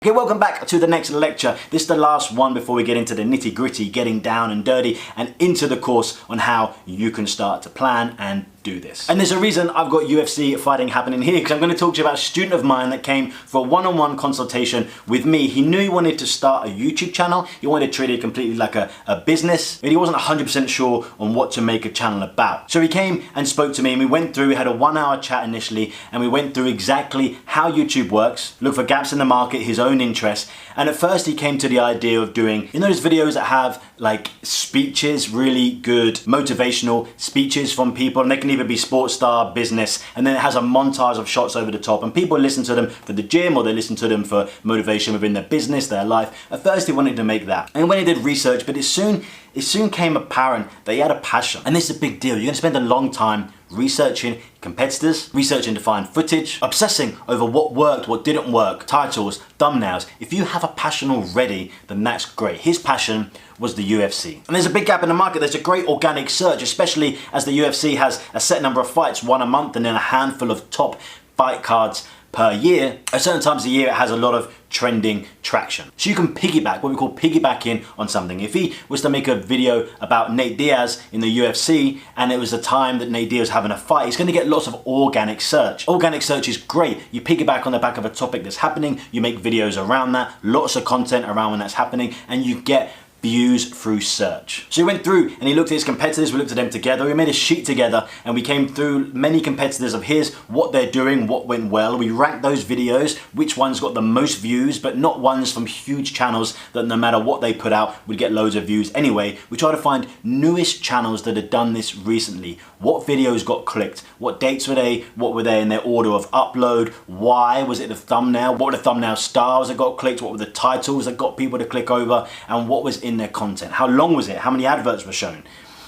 Okay, welcome back to the next lecture. This is the last one before we get into the nitty gritty, getting down and dirty and into the course on how you can start to plan and do this. And there's a reason I've got UFC fighting happening here, because I'm going to talk to you about a student of mine that came for a one-on-one consultation with me. He knew he wanted to start a YouTube channel. He wanted to treat it completely like a business, but he wasn't 100% sure on what to make a channel about. So he came and spoke to me and we went through, we had a 1-hour chat initially, and we went through exactly how YouTube works, look for gaps in the market, his own interests. And at first he came to the idea of doing, you know, those videos that have like speeches, really good motivational speeches from people, and they can either be sports star, business, and then it has a montage of shots over the top, and people listen to them for the gym or they listen to them for motivation within their business, their life. At first he wanted to make that, and when he did research, but it soon came apparent that he had a passion. And this is a big deal. You're going to spend a long time researching competitors, researching to find footage, obsessing over what worked, what didn't work, titles, thumbnails. If you have a passion already, then that's great. His passion was the UFC. And there's a big gap in the market. There's a great organic search, especially as the UFC has a set number of fights, one a month, and then a handful of top fight cards per year. At certain times of the year, it has a lot of trending traction. So you can piggyback, what we call piggybacking on something. If he was to make a video about Nate Diaz in the UFC, and it was the time that Nate Diaz was having a fight, he's gonna get lots of organic search. Organic search is great. You piggyback on the back of a topic that's happening, you make videos around that, lots of content around when that's happening, and you get views through search. So he went through and he looked at his competitors, we looked at them together, we made a sheet together, and we came through many competitors of his, what they're doing, what went well. We ranked those videos, which ones got the most views, but not ones from huge channels that no matter what they put out would get loads of views anyway. We try to find newest channels that had done this recently. What videos got clicked? What dates were they? What were they in their order of upload? Why? Was it the thumbnail? What were the thumbnail styles that got clicked? What were the titles that got people to click over? And what was in their content? How long was it? How many adverts were shown?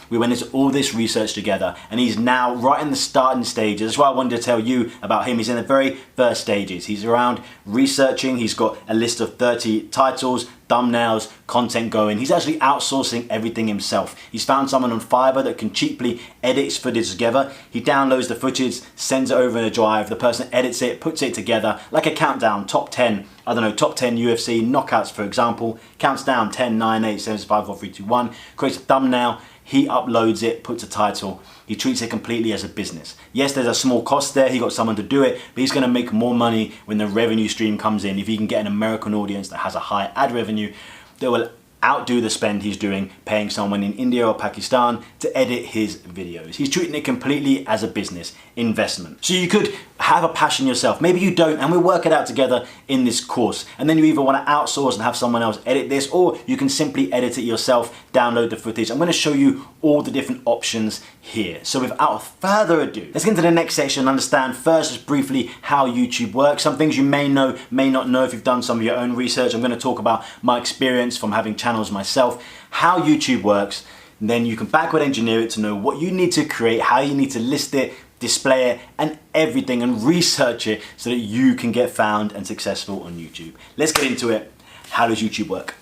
We went into all this research together, and he's now right in the starting stages. That's why I wanted to tell you about him. He's in the very first stages. He's around researching. He's got a list of 30 titles, thumbnails, content going. He's actually outsourcing everything himself. He's found someone on Fiverr that can cheaply edit his footage together. He downloads the footage, sends it over in a drive. The person edits it, puts it together like a countdown, top 10, I don't know, top 10 UFC knockouts, for example. Counts down 10, 9, 8, 7, 5, 4, 3, 2, 1. Creates a thumbnail. He uploads it, puts a title. He treats it completely as a business. Yes, there's a small cost there. He got someone to do it, but he's going to make more money when the revenue stream comes in. If he can get an American audience that has a high ad revenue, that will outdo the spend he's doing paying someone in India or Pakistan to edit his videos. He's treating it completely as a business investment. So you could have a passion yourself. Maybe you don't, and we'll work it out together in this course. And then you either want to outsource and have someone else edit this, or you can simply edit it yourself, download the footage. I'm going to show you all the different options here. So without further ado, let's get into the next section and understand first just briefly how YouTube works. Some things you may know, may not know if you've done some of your own research. I'm going to talk about my experience from having channels myself, how YouTube works, and then you can backward engineer it to know what you need to create, how you need to list it, display it, and everything, and research it so that you can get found and successful on YouTube. Let's get into it. How does YouTube work?